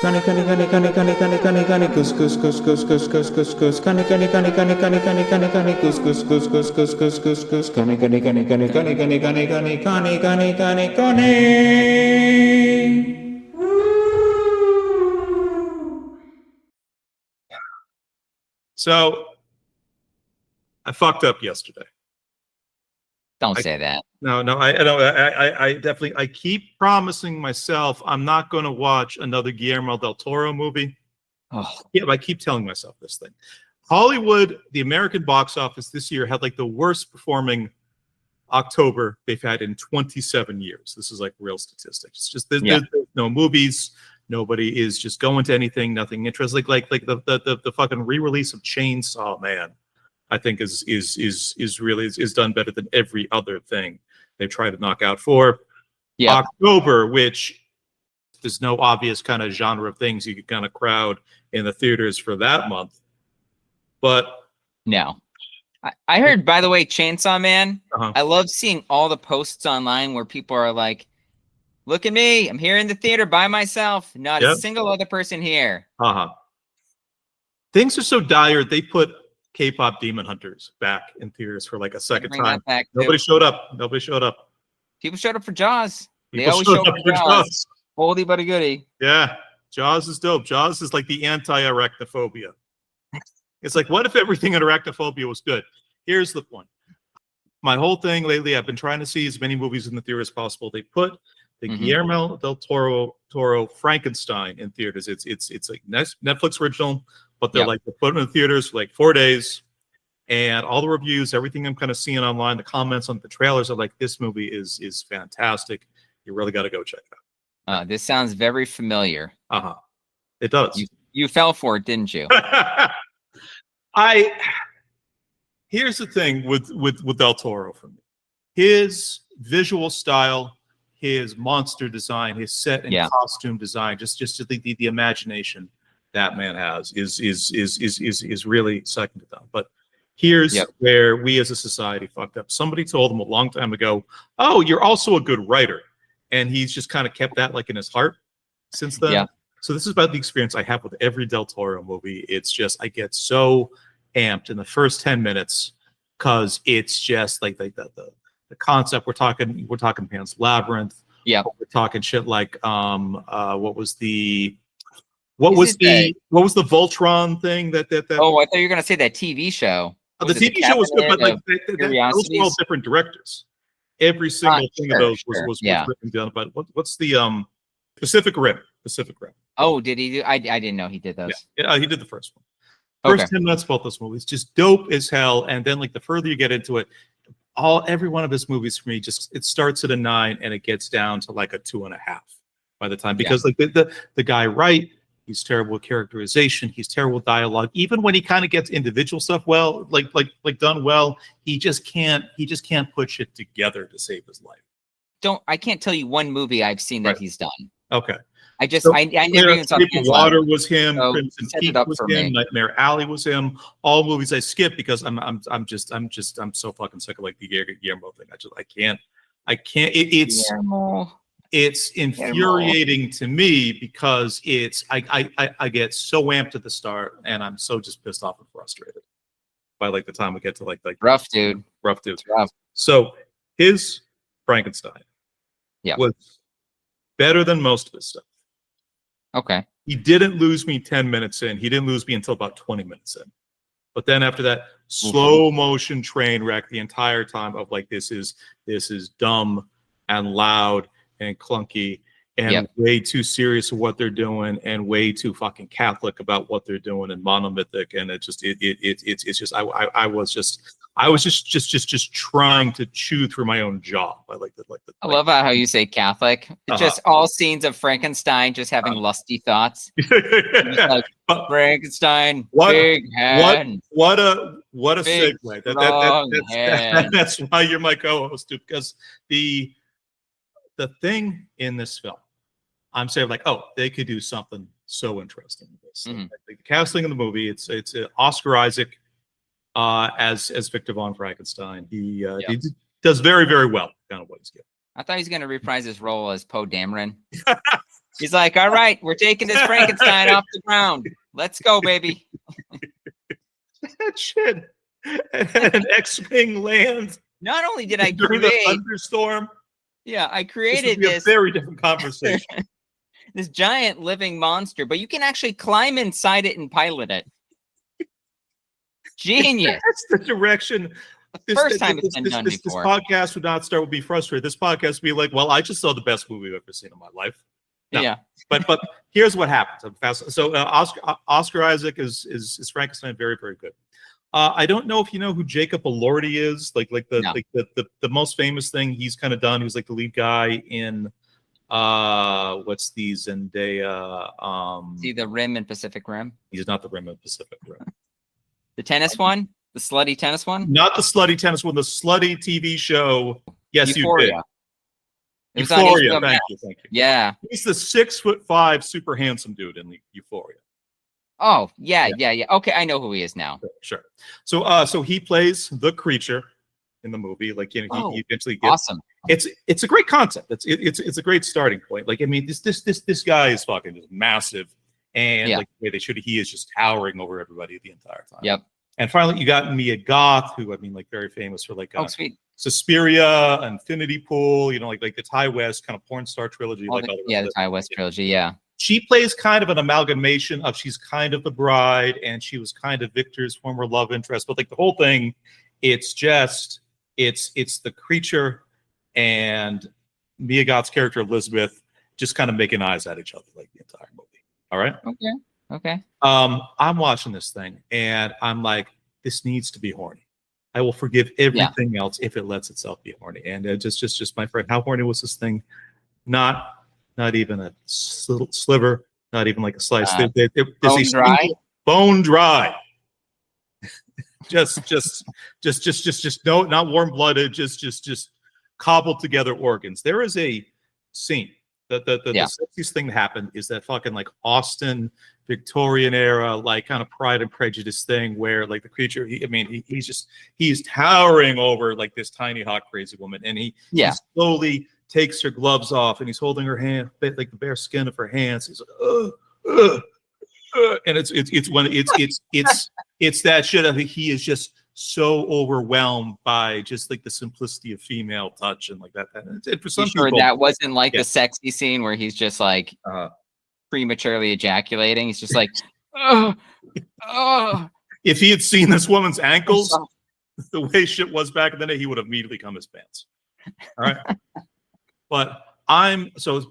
Kani kani kani kani kani kani kani kani goose goose goose goose goose goose goose goose kani kani kani kani kani kani kani kani goose goose goose goose goose goose goose goose kani kani kani kani kani kani kani kani kani kani kani kani. So I fucked up yesterday. Don't say that. No, I definitely, I keep promising myself I'm not going to watch another Guillermo del Toro movie. Oh, Yeah, I keep telling myself this thing. Hollywood, the American box office this year had like the worst performing October they've had in 27 years. This is like real statistics. It's just there's no movies. Nobody is just going to anything. Nothing interesting. Like the fucking re-release of Chainsaw Man, I think is really done better than every other thing they've tried to knock out for October, which there's no obvious kind of genre of things you could kind of crowd in the theaters for that month. But no. I heard, by the way, Chainsaw Man, I love seeing all the posts online where people are like, look at me, I'm here in the theater by myself. Not a single other person here. Things are so dire, they put K-pop Demon Hunters back in theaters for like a second time. Nobody showed up. Nobody showed up. People showed up for Jaws. They always show up for Jaws. Oldie but a goodie. Yeah, Jaws is dope. Jaws is like the anti-arachnophobia. It's like, what if everything in arachnophobia was good? Here's the point. My whole thing lately, I've been trying to see as many movies in the theater as possible. They put the Guillermo del Toro Frankenstein in theaters. It's like Netflix original, but they're like, they put it in the theaters for like 4 days. And all the reviews, everything I'm kind of seeing online, the comments on the trailers are like, this movie is fantastic. You really got to go check it out. This sounds very familiar. It does. You fell for it, didn't you? Here's the thing with Del Toro for me. His visual style, his monster design, his set and costume design, just the imagination that man has is really second to none. But here's where we as a society fucked up. Somebody told him a long time ago, "Oh, you're also a good writer," and he's just kind of kept that like in his heart since then. So this is about the experience I have with every Del Toro movie. It's just I get so amped in the first 10 minutes because it's just like the concept. We're talking Pan's Labyrinth. We're talking shit like what was the Voltron thing that Oh, I thought you were gonna say that TV show. The TV show was good, but like those were all different directors. Every single thing of those was written down. But what's the Pacific Rim? Oh, did he do? I didn't know he did those. Yeah, he did the first one. First 10 minutes about this movie. It's just dope as hell. And then like the further you get into it, every one of his movies for me it starts at a 9 and it gets down to like a 2.5 by the time, because like the guy he's terrible with characterization, he's terrible with dialogue. Even when he kind of gets individual stuff like done well, he just can't put shit together to save his life. I can't tell you one movie I've seen that he's done. Okay. I never even saw Pan's Water was him. Crimson Peak was him. Nightmare Alley was him. All movies I skip because I'm so fucking sick of like the Guillermo thing. I can't. It's infuriating to me because I get so amped at the start and I'm so just pissed off and frustrated by like the time we get to like rough dude. It's rough. So his Frankenstein was better than most of his stuff. Okay. He didn't lose me 10 minutes in. He didn't lose me until about 20 minutes in. But then after that, slow motion train wreck the entire time of like this is dumb and loud and clunky and way too serious of what they're doing and way too fucking Catholic about what they're doing and monomythic, and it's just I was just trying to chew through my own jaw. I love how you say Catholic. Just all scenes of Frankenstein just having lusty thoughts. Like, Frankenstein, big head. What a segue. That's why you're my co-host, dude, because the thing in this film, I'm saying like, oh, they could do something so interesting with this. Like the casting in the movie, it's Oscar Isaac as Victor von Frankenstein. He does very, very well, kind of what he's given. I thought he was going to reprise his role as Poe Dameron. He's like, all right, we're taking this Frankenstein off the ground. Let's go, baby. That shit. And an X-Wing lands. Not only did I during the thunderstorm. Yeah, I created this. A very different conversation. This giant living monster, but you can actually climb inside it and pilot it. Genius. That's the direction. First time it's been done before. This podcast would not start would be frustrated. This podcast would be like, well, I just saw the best movie I've ever seen in my life. No. Yeah. But here's what happens. I'm fast. So Oscar Isaac is Frankenstein, very, very good. I don't know if you know who Jacob Elordi is, the most famous thing he's kind of done. He was like the lead guy in what's the Zendaya? See the Rim in Pacific Rim? He's not the Rim in Pacific Rim. The tennis one? The slutty tennis one? Not the slutty tennis one, the slutty TV show. Yes, Euphoria. You did. Euphoria, thank you. Yeah. He's the 6'5" super handsome dude in the Euphoria. Oh, yeah. Okay, I know who he is now. Sure. So he plays the creature in the movie. Like, he eventually gets awesome. It's a great concept. It's a great starting point. Like, I mean, this guy is fucking just massive, and like the way they should, he is just towering over everybody the entire time. Yep. And finally, you got Mia Goth, who I mean, like, very famous for like sweet. Suspiria, Infinity Pool, like the Ty West kind of porn star trilogy. The Ty West trilogy, yeah. She plays kind of an amalgamation of she's kind of the bride and she was kind of Victor's former love interest, but like the whole thing, it's the creature and Mia Goth's character Elizabeth just kind of making eyes at each other like the entire movie. All right. Okay. I'm watching this thing and I'm like, this needs to be horny. I will forgive everything else if it lets itself be horny. And just my friend, how horny was this thing? Not even a little sliver, not even like a slice. Bone dry. just no, not warm blooded. Just cobbled together organs. There is a scene. The sexiest thing that happened is that fucking like Austin Victorian era, like kind of Pride and Prejudice thing where like the creature, he's towering over like this tiny hot crazy woman, and he slowly takes her gloves off and he's holding her hand, like the bare skin of her hands. He's like, and it's that shit. I think he is just so overwhelmed by just like the simplicity of female touch and like that. And for some people, that wasn't like the sexy scene where he's just like prematurely ejaculating. He's just like, if he had seen this woman's ankles, the way shit was back in the day, he would have immediately come his pants. All right. But I'm so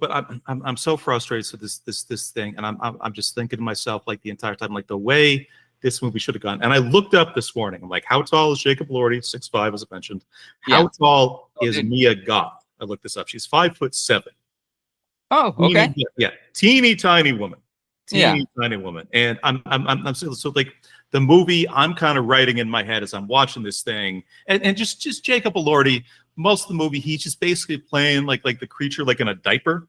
frustrated with this thing, and I'm just thinking to myself like the entire time, like the way this movie should have gone. And I looked up this morning. I'm like, how tall is Jacob Elordi? 6'5", as I mentioned. How tall is Mia Goth? I looked this up. She's 5'7". Oh, okay. Teeny tiny woman. Tiny woman. And I'm so like the movie I'm kind of writing in my head as I'm watching this thing, and just Jacob Elordi. Most of the movie, he's just basically playing like the creature like in a diaper.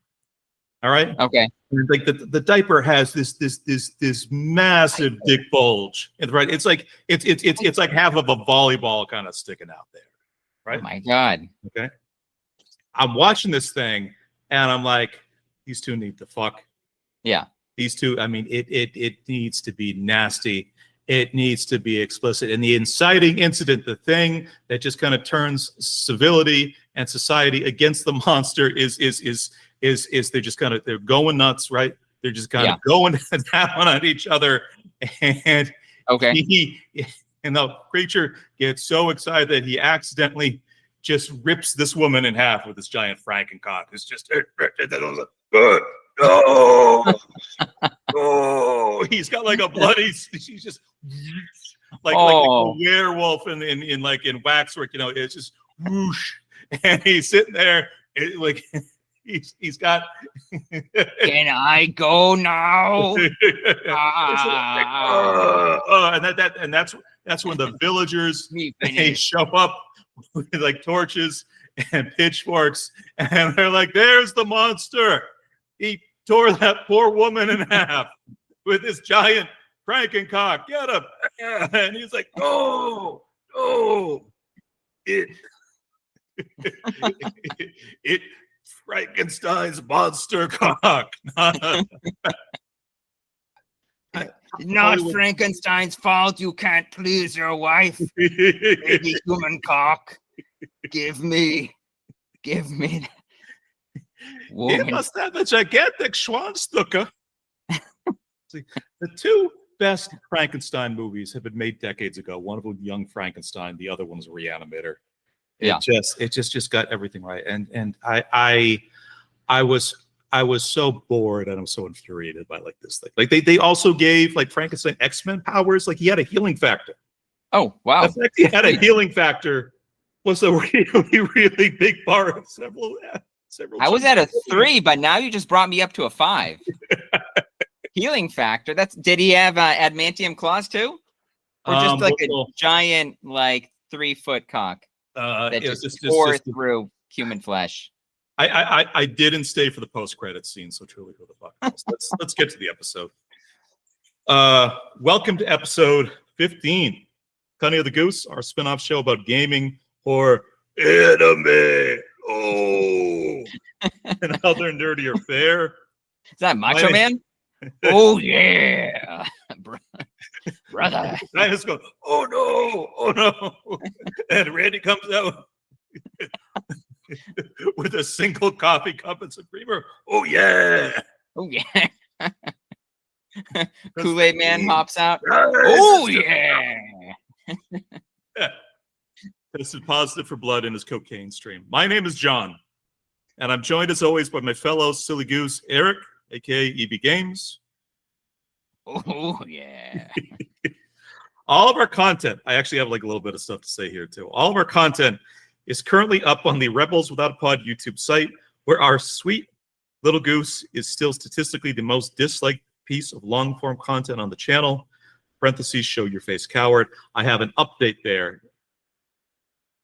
All right. Okay. And like the diaper has this massive dick bulge, and right, it's like half of a volleyball kind of sticking out there, right? Oh my God. Okay. I'm watching this thing, and I'm like, these two need to fuck. Yeah. These two. I mean, it needs to be nasty. It needs to be explicit. And the inciting incident, the thing that just kind of turns civility and society against the monster is they're just kind of, they're going nuts, right? They're just kind of going down on each other. And and the creature gets so excited that he accidentally just rips this woman in half with this giant Frankencock. It's just, he's got like a bloody, she's just like a werewolf in waxwork, it's just whoosh, and he's sitting there like he's got can I go now? And that's when the villagers they show up with like torches and pitchforks, and they're like, there's the monster. He tore that poor woman in half with this giant Frankencock. Get him. And he's like, no. Frankenstein's monster cock. Not Frankenstein's fault you can't please your wife. Baby human cock. Give me that. It must have a gigantic Schwanstucker. See, the two best Frankenstein movies have been made decades ago. One of them, Young Frankenstein. The other one was Reanimator. It just got everything right. And I was so bored and I'm so infuriated by like this thing. Like they also gave like Frankenstein X-Men powers. Like he had a healing factor. Oh wow! The fact he had a healing factor was a really, really big part of several. I was at a 3, but now you just brought me up to a 5. Healing factor. Did he have adamantium claws too, or just like a giant like 3-foot cock that just tore through human flesh? I didn't stay for the post-credits scene, so truly, who the fuck knows? Let's get to the episode. Welcome to episode 15, Cunning of the Goose, our spin-off show about gaming or anime. Oh, and other nerdier fare. Is that Macho Man? Oh yeah, brother. I just go, oh no, and Randy comes out with a single coffee cup and some creamer. Oh yeah. Kool-Aid Man hops out. Oh yeah. Tested positive for blood in his cocaine stream. My name is John, and I'm joined as always by my fellow silly goose, Eric, aka EB Games. Oh yeah. All of our content, I actually have like a little bit of stuff to say here too. All of our content is currently up on the Rebels Without a Pod YouTube site, where our sweet little goose is still statistically the most disliked piece of long-form content on the channel. Parentheses, show your face, coward. I have an update there.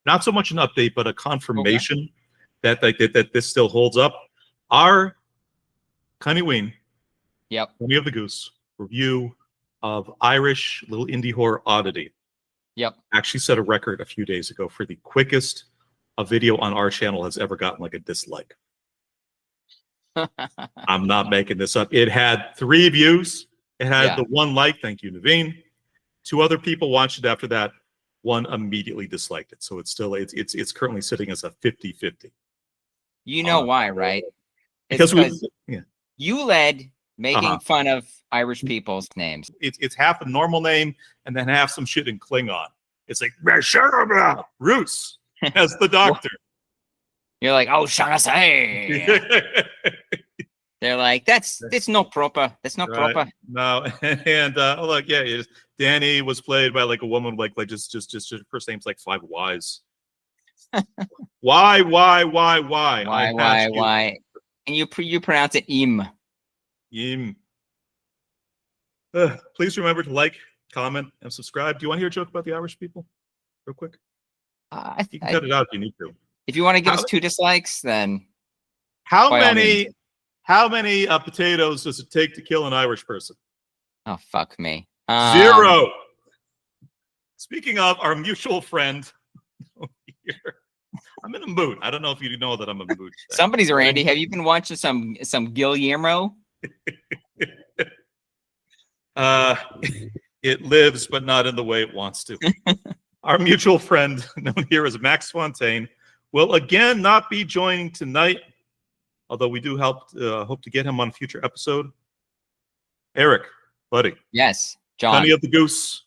Not so much an update, but a confirmation that this still holds up. Our Cunnyween, Cunning of the Goose review of Irish little indie horror oddity. Actually set a record a few days ago for the quickest a video on our channel has ever gotten like a dislike. I'm not making this up. It had 3 views. It had the 1 like. Thank you, Naveen. 2 other people watched it after that. 1 immediately disliked it. So it's still it's currently sitting as a 50-50. You know why, right? Because you led making fun of Irish people's names. It's half a normal name and then half some shit in Klingon. It's like Roos as the doctor. You're like, oh, Shaughnessy. They're like, that's no proper. That's not proper. No, and look, Danny was played by like a woman like just her first name's like 5 Y's. Why? And you pronounce it im. Im. Please remember to like, comment, and subscribe. Do you want to hear a joke about the Irish people, real quick? You can cut it out if you need to. If you want to give us 2 dislikes, then how many potatoes does it take to kill an Irish person? Oh, fuck me. 0. Speaking of our mutual friend, I'm in a mood. I don't know if you know that I'm in a mood. Somebody's Randy. Have you been watching some Guillermo? It lives, but not in the way it wants to. Our mutual friend, known here as Max Fontaine, will again not be joining tonight, although we do hope to get him on a future episode. Eric, buddy. Yes, John. Cunning of the Goose.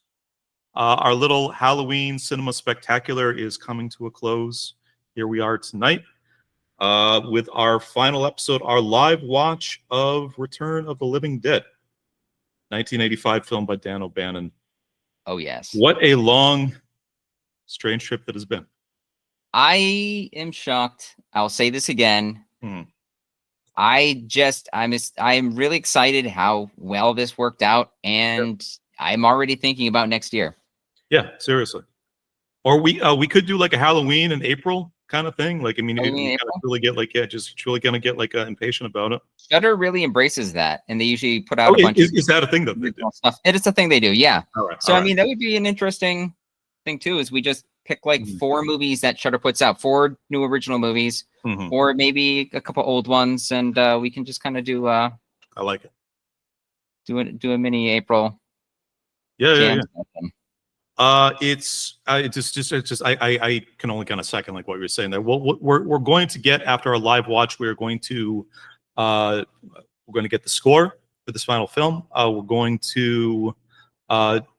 Our little Halloween cinema spectacular is coming to a close. Here we are tonight with our final episode, our live watch of Return of the Living Dead, 1985 film by Dan O'Bannon. Oh, yes. What a long, strange trip that has been. I am shocked. I'll say this again. I'm really excited how well this worked out, and I'm already thinking about next year. Yeah, seriously. Or we could do like a Halloween in April kind of thing. Like, I mean, you really get like, just really gonna get like impatient about it. Shudder really embraces that, and they usually put out a bunch of is that a thing that they do? Stuff. It is a thing they do, yeah. All right. So I mean, that would be an interesting thing too. Is we just pick like 4 movies that Shudder puts out, 4 new original movies, or maybe a couple old ones, and we can just kind of do. I like it. Do a mini April. Yeah. I can only kind of second like what you were saying there. We're going to get, after our live watch, we're going to get the score for this final film. We're going to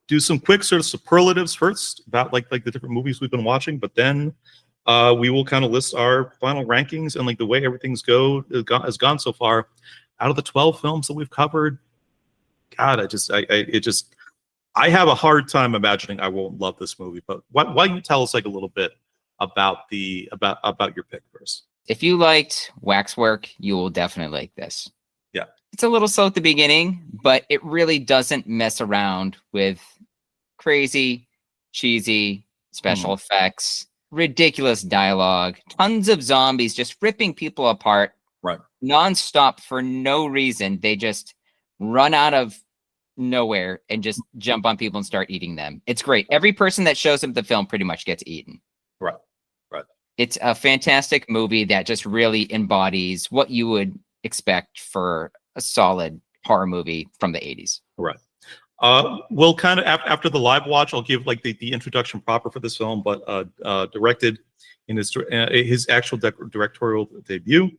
do some quick sort of superlatives first about like the different movies we've been watching, but then we will kind of list our final rankings and like the way everything's has gone so far. Out of the 12 films that we've covered, God, I have a hard time imagining I won't love this movie. But why don't you tell us like a little bit about your pick first? If you liked Waxwork, you will definitely like this. Yeah. It's a little slow at the beginning, but it really doesn't mess around with crazy, cheesy special effects, ridiculous dialogue, tons of zombies just ripping people apart, right, nonstop for no reason. They just run out of nowhere and just jump on people and start eating them. It's great. Every person that shows up in the film pretty much gets eaten. Right. It's a fantastic movie that just really embodies what you would expect for a solid horror movie from the 80s. Right. We'll kind of, after the live watch, I'll give like the introduction proper for this film, but directed in his actual directorial debut.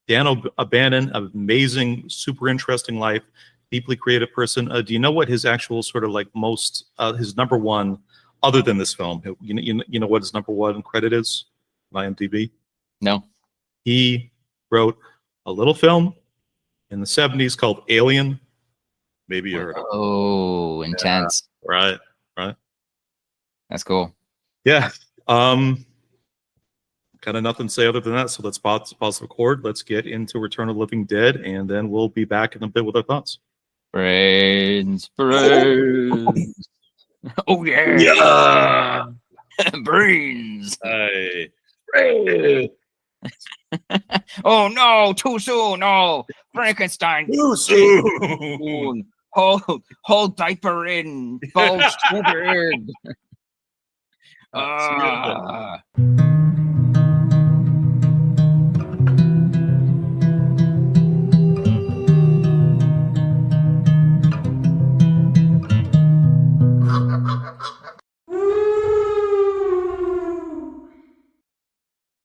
Dan O'Bannon, an amazing, super interesting life, deeply creative person. Do you know what his actual sort of like his number one, other than this film, you know what his number one credit is on IMDb? No. He wrote a little film in the 70s called Alien. Maybe you heard of it. Oh, intense. Yeah, right. That's cool. Yeah. Kind of nothing to say other than that. So let's pause the record. Let's get into Return of the Living Dead, and then we'll be back in a bit with our thoughts. Brains. Oh yeah. Brains. Hey. Oh no, too soon. No, Frankenstein. Too soon. Hold diaper in. Bulge triggered.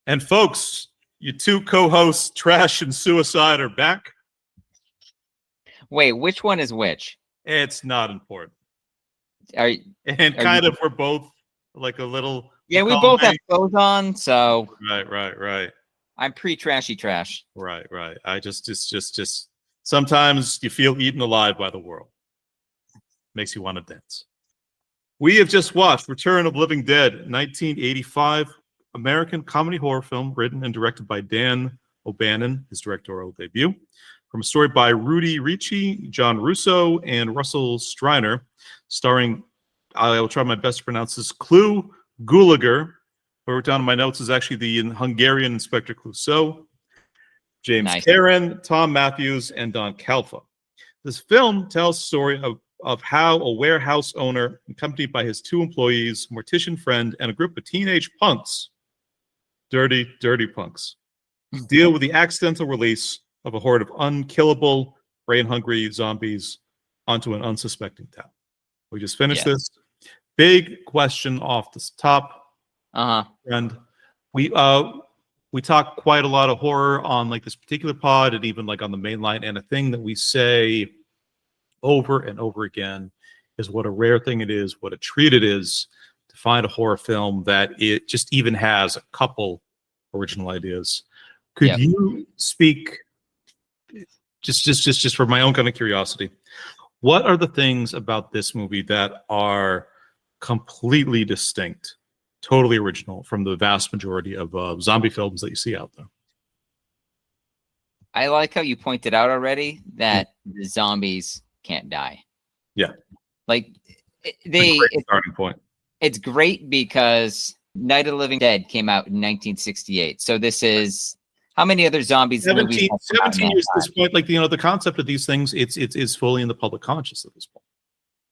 And folks, you 2 co-hosts, Trash and Suicide, are back. Wait, which one is which? It's not important. We're both like a little. Yeah, we both have clothes on, so. Right. I'm pre-trashy trash. Right. I just sometimes you feel eaten alive by the world. Makes you want to dance. We have just watched Return of Living Dead, 1985. American comedy horror film written and directed by Dan O'Bannon, his directorial debut. From a story by Rudy Ricci, John Russo, and Russell Striner, starring, I will try my best to pronounce this, Clu Gulager, who I wrote down in my notes is actually the Hungarian Inspector Clouseau, James Karen, Tom Matthews, and Don Calfa. This film tells the story of how a warehouse owner, accompanied by his 2 employees, mortician friend, and a group of teenage punks, dirty punks, deal with the accidental release of a horde of unkillable, brain-hungry zombies onto an unsuspecting town. We just finished this. Big question off the top. And we talk quite a lot of horror on like this particular pod and even like on the main line. And a thing that we say over and over again is what a rare thing it is, what a treat it is to find a horror film that it just even has a couple original ideas. Could you speak, just for my own kind of curiosity, what are the things about this movie that are completely distinct, totally original from the vast majority of zombie films that you see out there? I like how you pointed out already that the zombies can't die. Yeah. Like starting point. It's great because Night of the Living Dead came out in 1968. So this is how many other zombies 17 years at this point. Like, the concept of these things, it's fully in the public conscious at this point.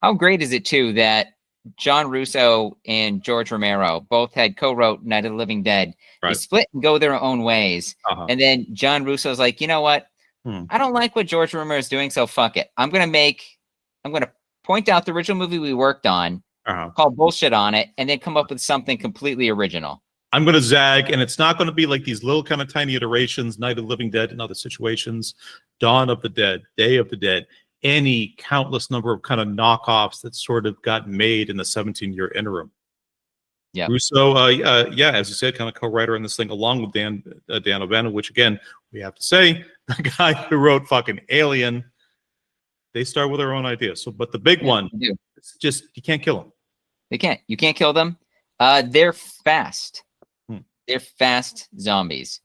How great is it too that John Russo and George Romero both had co-wrote Night of the Living Dead. Right. They split and go their own ways. And then John Russo's like, you know what? I don't like what George Romero is doing, so fuck it. I'm gonna point out the original movie we worked on, call bullshit on it, and then come up with something completely original. I'm going to zag, and it's not going to be like these little kind of tiny iterations, Night of the Living Dead and other situations, Dawn of the Dead, Day of the Dead, any countless number of kind of knockoffs that sort of got made in the 17-year interim. Yeah. Russo, yeah, as you said, kind of co-writer on this thing along with Dan O'Bannon, which again, we have to say, the guy who wrote fucking Alien, they start with their own ideas. So, but the big one, it's just, you can't kill them. They can't. You can't kill them. They're fast. They're fast zombies,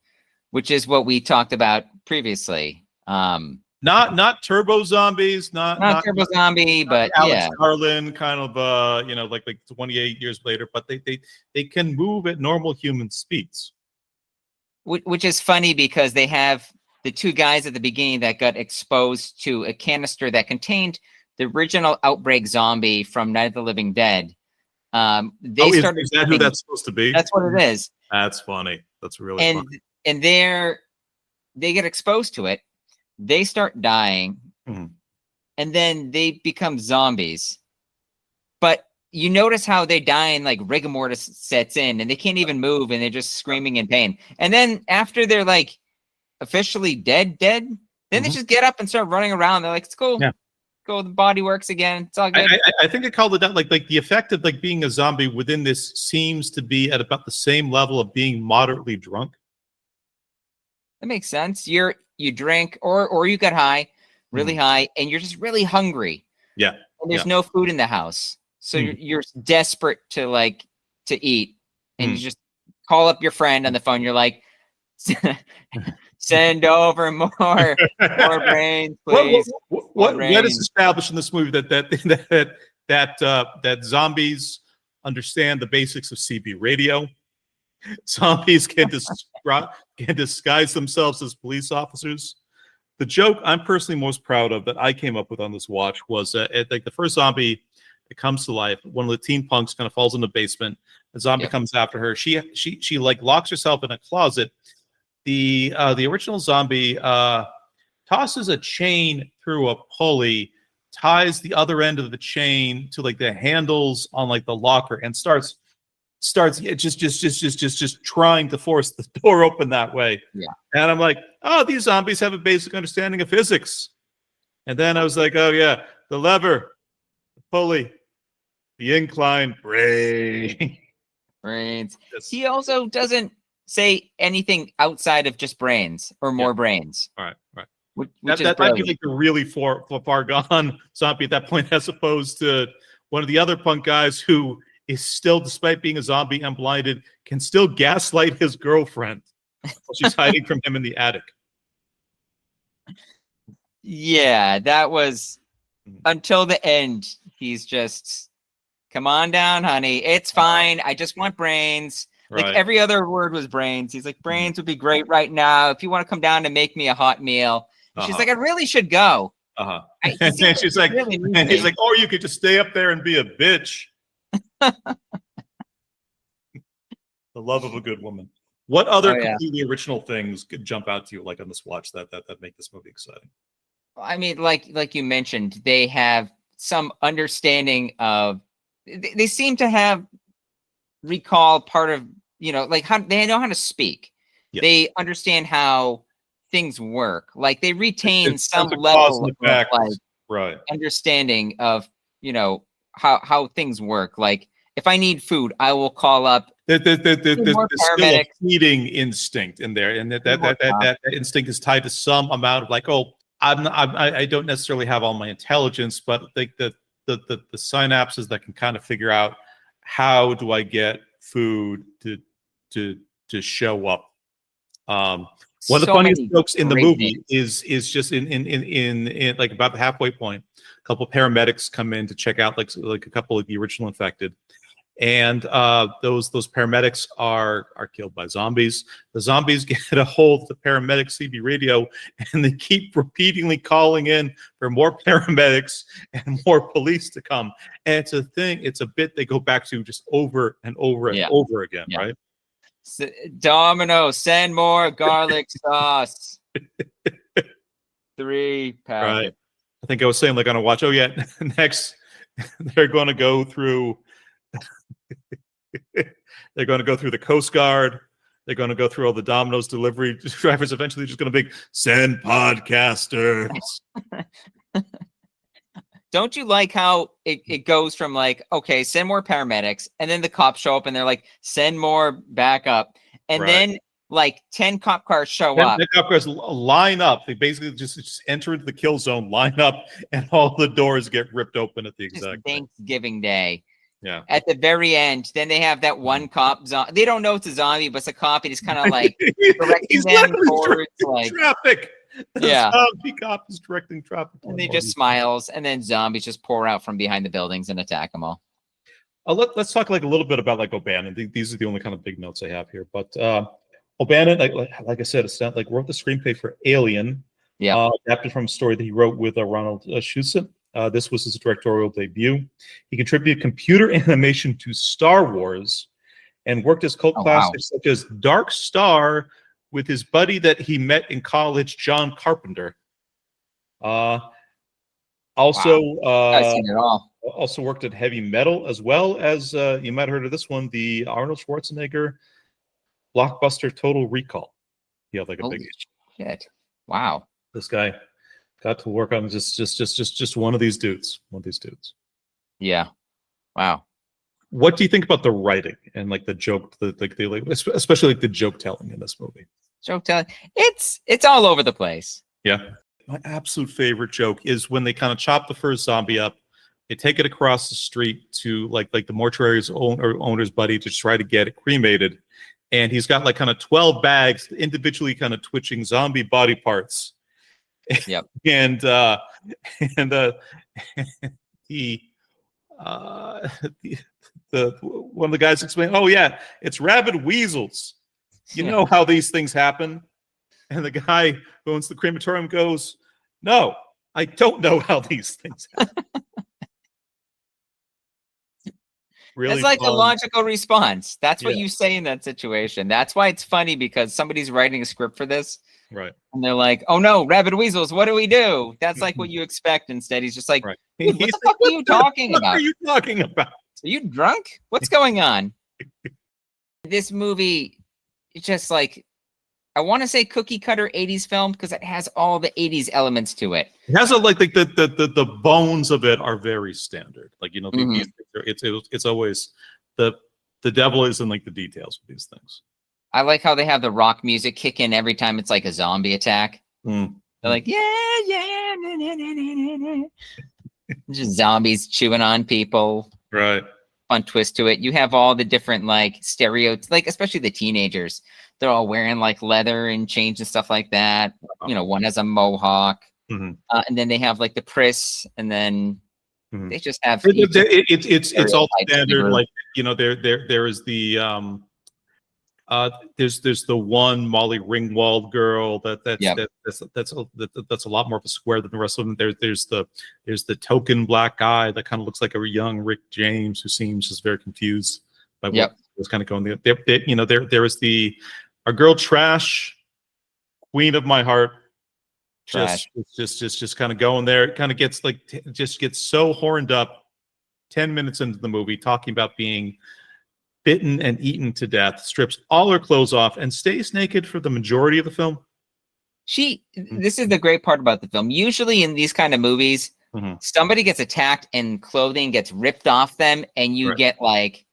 which is what we talked about previously. Not turbo zombies, not turbo zombie, but Alex Garland kind of you know, like 28 years later, but they can move at normal human speeds. Which is funny because they have the two guys at the beginning that got exposed to a canister that contained the original outbreak zombie from Night of the Living Dead. They started. Is that who that's supposed to be? That's what it is. That's funny. That's really funny. And they get exposed to it. They start dying, and then they become zombies. But you notice how they die and like rigor mortis sets in, and they can't even move, and they're just screaming in pain. And then after they're like officially dead, then they just get up and start running around. They're like, it's cool. Yeah. Cool. The body works again. It's all good. I think I called it that. Like the effect of like being a zombie within this seems to be at about the same level of being moderately drunk. That makes sense. You drink or you get high, really high, and you're just really hungry. Yeah. And there's no food in the house. So you're desperate to eat. And you just call up your friend on the phone. You're like, send over more brains, please. What is established in this movie that zombies understand the basics of CB radio? Zombies can disguise themselves as police officers. The joke I'm personally most proud of that I came up with on this watch was like the first zombie that comes to life. One of the teen punks kind of falls in the basement. The zombie comes after her. She like locks herself in a closet. The original zombie tosses a chain through a pulley, ties the other end of the chain to like the handles on like the locker, and starts just trying to force the door open that way. Yeah. And I'm like, oh, these zombies have a basic understanding of physics. And then I was like, oh yeah, the lever, the pulley, the incline, brains. Yes. He also doesn't say anything outside of just brains or more brains. All right. Which that might be like the really far gone zombie at that point, as opposed to one of the other punk guys who is still, despite being a zombie and blinded, can still gaslight his girlfriend while she's hiding from him in the attic. Yeah, that was until the end. He's just, come on down, honey. It's fine. I just want brains. Like every other word was brains. He's like, brains would be great right now. If you want to come down and make me a hot meal. She's like, I really should go. And then she's like, and he's like, or you could just stay up there and be a bitch. The love of a good woman. What other completely original things could jump out to you like on this watch that make this movie exciting? I mean, like you mentioned, they have some understanding of. They seem to have recall part of, like how they know how to speak. Yeah. They understand how things work. Like they retain some level of like understanding of how things work. Like if I need food, I will call up. There's still a feeding instinct in there, and that instinct is tied to some amount of like, oh, I don't necessarily have all my intelligence, but like the synapses that can kind of figure out how do I get food to show up. One of the funniest jokes in the movie is just in like about the halfway point, a couple of paramedics come in to check out like a couple of the original infected, and those paramedics are killed by zombies. The zombies get a hold of the paramedic CB radio, and they keep repeatedly calling in for more paramedics and more police to come. And it's a thing, it's a bit they go back to just over and over and over again, right? Domino, send more garlic sauce. 3 pounds. Right. I think I was saying, like, on a watch. Oh yeah, next they're going to go through. They're going to go through the Coast Guard. They're going to go through all the Domino's delivery drivers. Eventually, just going to be send podcasters. Don't you like how it goes from like, okay, send more paramedics, and then the cops show up and they're like, send more backup, and then like 10 cop cars show up. 10 cop cars line up. They basically just enter the kill zone, line up, and all the doors get ripped open at the exact Thanksgiving Day. Yeah. At the very end, then they have that one cop. They don't know it's a zombie, but it's a cop, and he's kind of like directing them towards like traffic. The zombie cop is directing traffic. And they just smiles, and then zombies just pour out from behind the buildings and attack them all. Let's talk like a little bit about like O'Bannon. These are the only kind of big notes I have here. But O'Bannon, like I said, wrote the screenplay for Alien. Yeah. Adapted from a story that he wrote with Ronald Shusett. This was his directorial debut. He contributed computer animation to Star Wars and worked as cult classics such as Dark Star with his buddy that he met in college, John Carpenter. Also worked at heavy metal, as well as, you might have heard of this one, the Arnold Schwarzenegger blockbuster Total Recall. He had like a big shit. Wow. This guy got to work on just one of these dudes. Yeah. Wow. What do you think about the writing and like the joke, especially like the joke telling in this movie? Joke telling. It's all over the place. Yeah. My absolute favorite joke is when they kind of chop the first zombie up, they take it across the street to like the mortuary's owner's buddy to try to get it cremated. And he's got like kind of 12 bags, individually kind of twitching zombie body parts. Yep. and one of the guys explained, "Oh yeah, it's rabid weasels. You know how these things happen." And the guy who owns the crematorium goes, "No, I don't know how these things happen." Really, it's like a logical response. That's what you say in that situation. That's why it's funny, because somebody's writing a script for this. Right. And they're like, "Oh no, rabid weasels, what do we do?" That's like what you expect. Instead, he's just like, "What the fuck are you talking about? What are you talking about? Are you drunk? What's going on?" This movie, it's just like, I want to say cookie cutter 80s film because it has all the 80s elements to it. It has the bones of it are very standard. Like, you know, it's always the devil is in like the details of these things. I like how they have the rock music kick in every time it's like a zombie attack. They're like, yeah, just zombies chewing on people. Right. Fun twist to it. You have all the different like stereotypes, like especially the teenagers. They're all wearing like leather and chains and stuff like that. You know, one has a mohawk, and then they have like the priss, and then they just have. It's all standard. Like, you know, there is the there's the one Molly Ringwald girl that's a lot more of a square than the rest of them. There's the token black guy that kind of looks like a young Rick James, who seems just very confused by what was kind of going there. You know, there is our girl Trash, queen of my heart. Just kind of going there. It kind of gets like just gets so horned up 10 minutes into the movie, talking about being bitten and eaten to death, strips all her clothes off, and stays naked for the majority of the film. This is the great part about the film. Usually in these kind of movies, somebody gets attacked and clothing gets ripped off them, and you get like,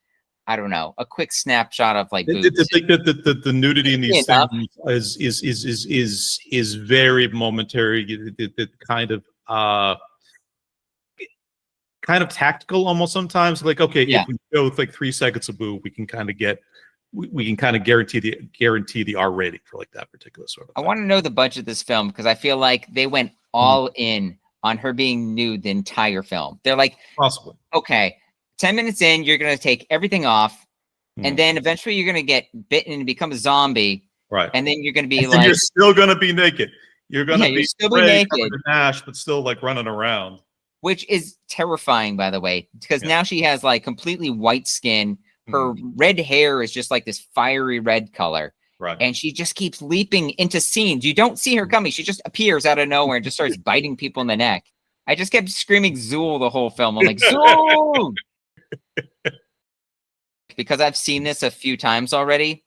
I don't know, a quick snapshot of like boobs. The nudity in these things is very momentary. The kind of tactical almost sometimes. Like, okay, if we go with like 3 seconds of boob, we can kind of guarantee the R rating for like that particular sort of thing. I want to know the budget of this film, because I feel like they went all in on her being nude the entire film. They're like, possibly, okay, 10 minutes in, you're going to take everything off, and then eventually you're going to get bitten and become a zombie. Right. And then you're going to be you're still going to be naked. You're going to be still be naked, covered in ash, but still like running around. Which is terrifying, by the way, because now she has like completely white skin. Her red hair is just like this fiery red color. Right. And she just keeps leaping into scenes. You don't see her coming. She just appears out of nowhere and just starts biting people in the neck. I just kept screaming Zool the whole film. I'm like, Zool! Because I've seen this a few times already.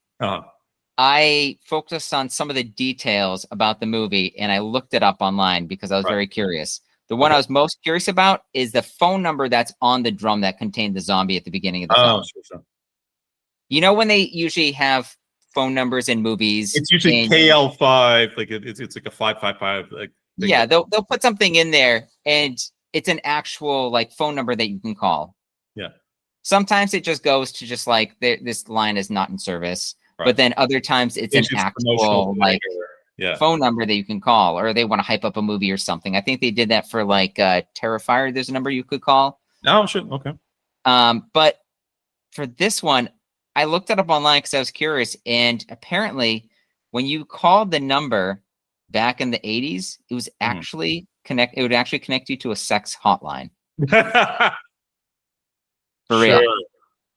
I focused on some of the details about the movie, and I looked it up online because I was very curious. The one I was most curious about is the phone number that's on the drum that contained the zombie at the beginning of the film. Sure. You know when they usually have phone numbers in movies? It's usually KL5, like it's like a 555. Like yeah, they'll put something in there, and it's an actual like phone number that you can call. Yeah. Sometimes it just goes to just like this line is not in service, but then other times it's an actual like phone number that you can call, or they want to hype up a movie or something. I think they did that for like Terrifier. There's a number you could call. Oh, shit. Okay. But for this one, I looked it up online because I was curious, and apparently, when you called the number back in the 80s, it was actually It would actually connect you to a sex hotline. For real.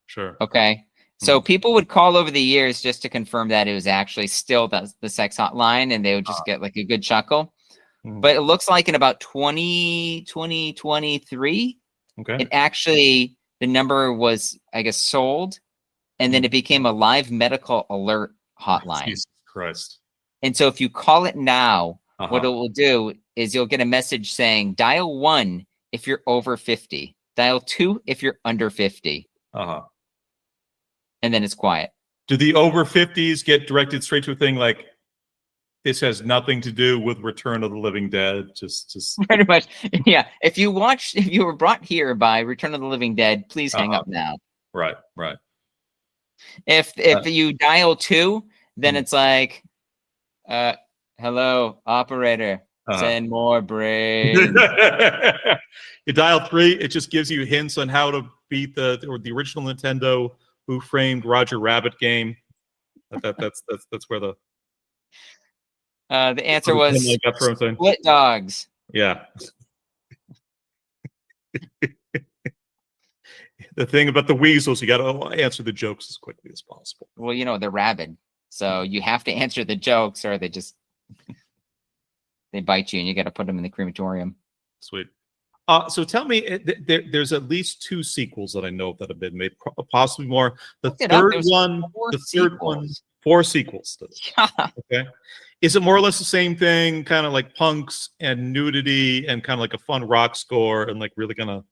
Sure. Okay. So people would call over the years just to confirm that it was actually still the sex hotline, and they would just get like a good chuckle. But it looks like in about 2023, it actually, the number was, I guess, sold, and then it became a live medical alert hotline. Jesus Christ. And so if you call it now, what it will do is you'll get a message saying, dial 1 if you're over 50, dial 2 if you're under 50. And then it's quiet. Do the over 50s get directed straight to a thing like, this has nothing to do with Return of the Living Dead? Just pretty much. Yeah. If you were brought here by Return of the Living Dead, please hang up now. Right. If you dial 2, then it's like, hello, operator, send more brain. You dial 3, it just gives you hints on how to beat the original Nintendo Who Framed Roger Rabbit game. That's where the answer was split dogs. Yeah. The thing about the weasels, you got to answer the jokes as quickly as possible. Well, you know, they're rabid, so you have to answer the jokes, or they just they bite you, and you got to put them in the crematorium. Sweet. So tell me, there's at least 2 sequels that I know of that have been made, possibly more. The third one, 4 sequels. Okay. Is it more or less the same thing, kind of like punks and nudity and kind of like a fun rock score and like really gonna?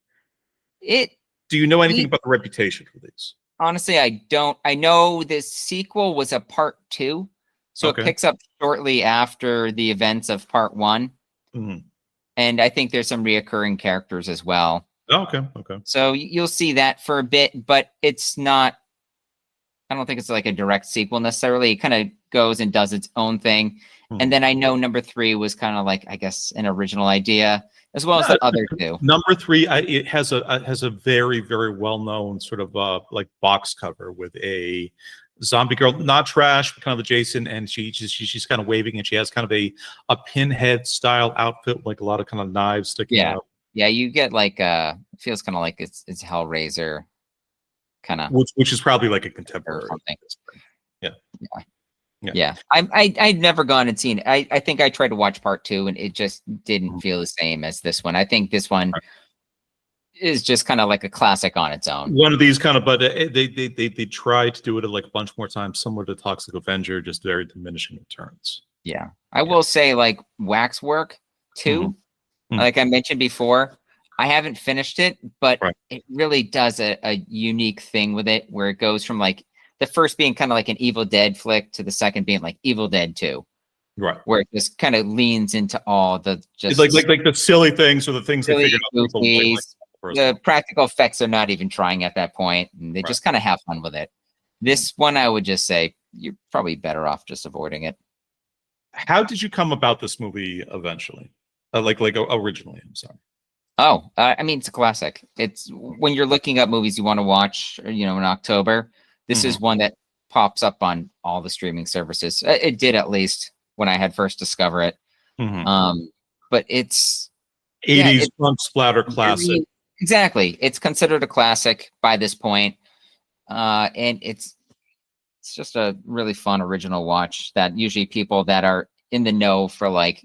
Do you know anything about the reputation for these? Honestly, I don't. I know this sequel was a part 2, so it picks up shortly after the events of part 1. And I think there's some reoccurring characters as well. Okay. So you'll see that for a bit, but it's not, I don't think it's like a direct sequel necessarily. It kind of goes and does its own thing. And then I know number 3 was kind of like, I guess, an original idea, as well as the other 2. Number 3, it has a very, very well-known sort of like box cover with a zombie girl, not trash, but kind of adjacent, and she's kind of waving, and she has kind of a pinhead style outfit, like a lot of kind of knives sticking out. Yeah, you get like it feels kind of like it's Hellraiser kind of, which is probably like a contemporary. Yeah. I'd never gone and seen it. I think I tried to watch part 2, and it just didn't feel the same as this one. I think this one is just kind of like a classic on its own. One of these kind of, but they tried to do it like a bunch more times, similar to Toxic Avenger, just very diminishing returns. Yeah, I will say, like Waxwork 2, like I mentioned before, I haven't finished it, but it really does a unique thing with it, where it goes from like the first being kind of like an Evil Dead flick to the second being like Evil Dead 2. Right. Where it just kind of leans into all the just it's like the silly things, or the things they figured out. The practical effects are not even trying at that point, and they just kind of have fun with it. This one, I would just say you're probably better off just avoiding it. How did you come about this movie eventually? Like originally, I'm sorry. Oh, I mean, it's a classic. It's when you're looking up movies you want to watch, in October, this is one that pops up on all the streaming services. It did, at least when I had first discovered it. But it's 80s punk splatter classic. Exactly. It's considered a classic by this point. And it's just a really fun original watch that usually people that are in the know for like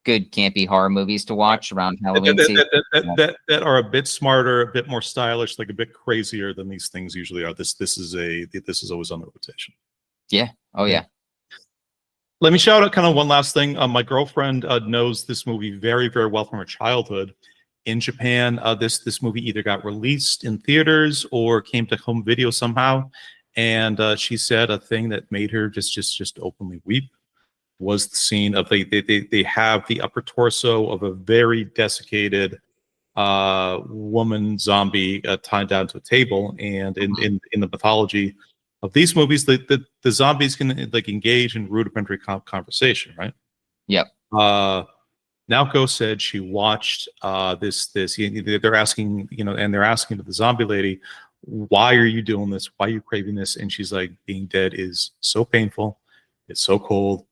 good campy horror movies to watch around Halloween season. That are a bit smarter, a bit more stylish, like a bit crazier than these things usually are. This is always on the rotation. Yeah. Oh yeah. Let me shout out kind of one last thing. My girlfriend knows this movie very, very well from her childhood. In Japan, this movie either got released in theaters or came to home video somehow. And she said a thing that made her just openly weep was the scene of they have the upper torso of a very desiccated woman zombie tied down to a table. And in the mythology of these movies, the zombies can like engage in rudimentary conversation, right? Yep. Naoko said she watched this. They're asking, and they're asking the zombie lady, why are you doing this? Why are you craving this? And she's like, being dead is so painful. It's so cold.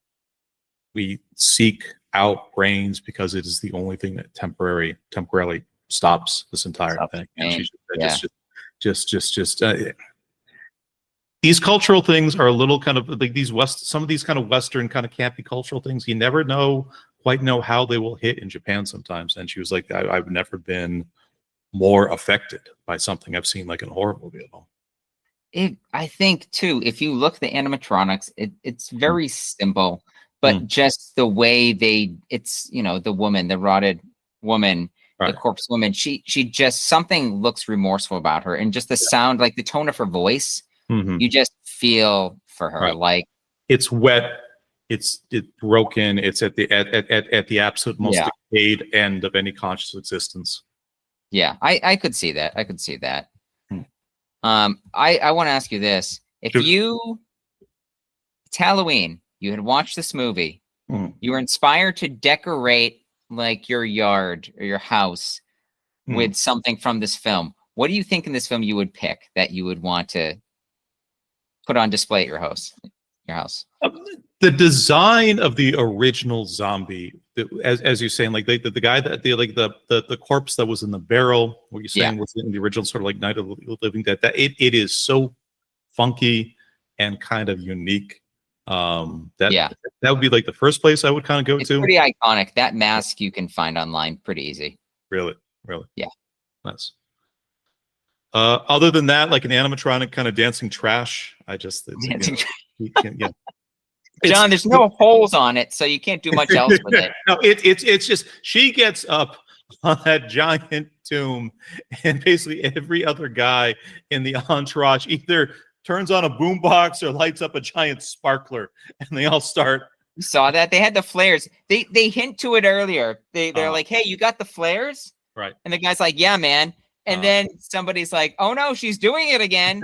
We seek out brains because it is the only thing that temporarily stops this entire thing. And she just these cultural things are a little kind of like some of these kind of Western kind of campy cultural things. You never quite know how they will hit in Japan sometimes. And she was like, I've never been more affected by something I've seen like in a horror movie at all. I think too, if you look at the animatronics, it's very simple, but just the way it's the woman, the rotted woman, the corpse woman, she just, something looks remorseful about her, and just the sound, like the tone of her voice, you just feel for her. Like it's wet, it's broken, it's at the absolute most decayed end of any conscious existence. Yeah, I could see that. I could see that. I want to ask you this. If it's Halloween, you had watched this movie, you were inspired to decorate like your yard or your house with something from this film, what do you think in this film you would pick that you would want to put on display at your house? The design of the original zombie, as you're saying, like the guy that the corpse that was in the barrel, what you're saying was in the original sort of like Night of the Living Dead, that it is so funky and kind of unique. That would be like the first place I would kind of go to. Pretty iconic. That mask you can find online pretty easy. Really? Yeah. Nice. Other than that, like an animatronic kind of dancing trash, John, there's no holes on it, so you can't do much else with it. No, it's just she gets up on that giant tomb, and basically every other guy in the entourage either turns on a boombox or lights up a giant sparkler, and they all start. You saw that? They had the flares. They hint to it earlier. They're like, "Hey, you got the flares?" Right. And the guy's like, "Yeah, man." And then somebody's like, "Oh no, she's doing it again."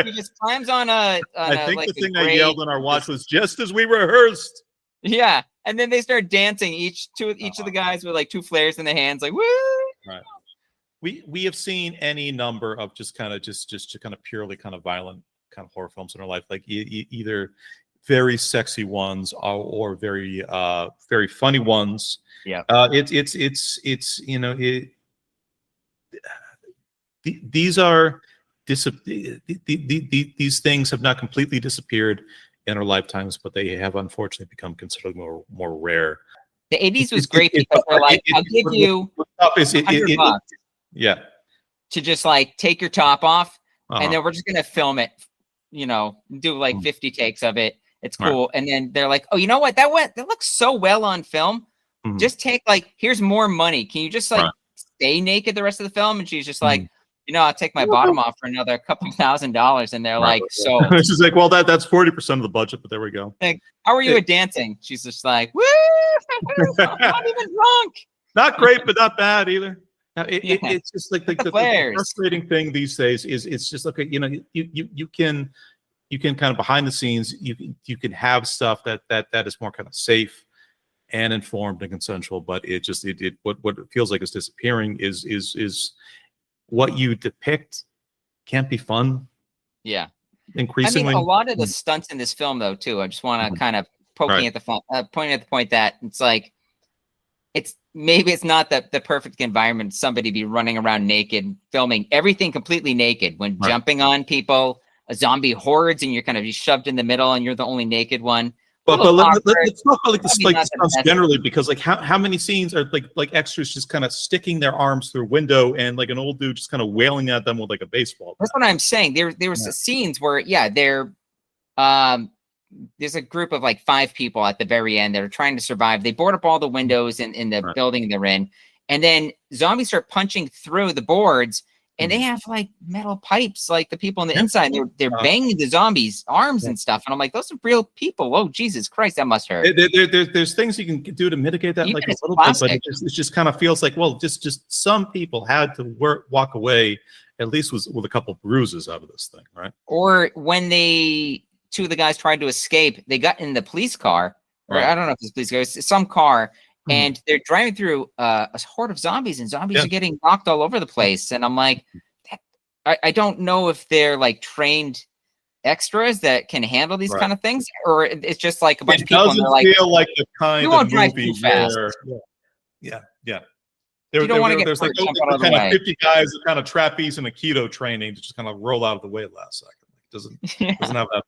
He just climbs on I think the thing I yelled on our watch was just as we rehearsed. Yeah, and then they start dancing, each of the guys with like two flares in their hands, like woo. Right. We have seen any number of just kind of purely kind of violent kind of horror films in our life, like either very sexy ones or very very funny ones. Yeah. These things have not completely disappeared in our lifetimes, but they have unfortunately become considerably more rare. The 80s was great because they're like, I'll give you $100 to just like take your top off, and then we're just gonna film it, do like 50 takes of it. It's cool. And then they're like, oh, you know what? That looks so well on film. Just take here's more money. Can you just stay naked the rest of the film? And she's just like, I'll take my bottom off for another couple $1,000. And they're like, so she's like, well, that's 40% of the budget, but there we go. Like, how are you at dancing? She's just like, woo! I'm not even drunk. Not great, but not bad either. Now, it's just like the frustrating thing these days is it's just like you can kind of behind the scenes you can have stuff that is more kind of safe and informed and consensual, but what it feels like is disappearing is what you depict can't be fun. Yeah. Increasingly. I mean, a lot of the stunts in this film, though, too. I just want to kind of pointing at the point that it's like, maybe it's not the perfect environment. Somebody be running around naked, filming everything completely naked when jumping on people, a zombie hordes, and you're kind of shoved in the middle, and you're the only naked one. But let's talk about like the stunts generally, because like how many scenes are like extras just kind of sticking their arms through a window and like an old dude just kind of wailing at them with like a baseball bat. That's what I'm saying. There was scenes where there's a group of like 5 people at the very end that are trying to survive. They board up all the windows in the building they're in, and then zombies start punching through the boards. And they have like metal pipes, like the people on the inside. They're banging the zombies' arms and stuff. And I'm like, those are real people. Oh, Jesus Christ, that must hurt. There's things you can do to mitigate that, like a little bit, but it just kind of feels like, well, just some people had to walk away, at least with a couple bruises out of this thing, right? Or when 2 of the guys tried to escape, they got in the police car, or I don't know if it's police car, it's some car. And they're driving through a horde of zombies, and zombies are getting knocked all over the place. And I'm like, I don't know if they're like trained extras that can handle these kind of things, or it's just like a bunch of people. And they're like, feel like the kind you of won't drive movie too fast. Yeah. You don't want to get there's like kind of 50 guys that kind of trapeze and Aikido training to just kind of roll out of the way last second. Like, doesn't have that vibe.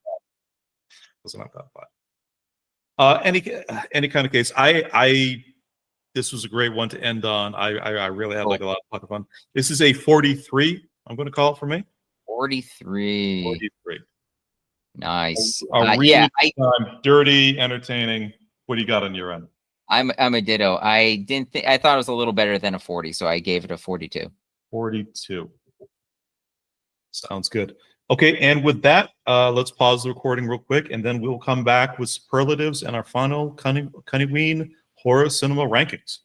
Doesn't have that vibe. Any kind of case, this was a great one to end on. I really had like a lot of fun. This is a 43. I'm going to call it for me. 43. 43. Nice. Dirty, entertaining. What do you got on your end? I'm a ditto. I thought it was a little better than a 40, so I gave it a 42. 42. Sounds good. Okay, and with that, let's pause the recording real quick, and then we'll come back with superlatives and our final Cunningween horror cinema rankings.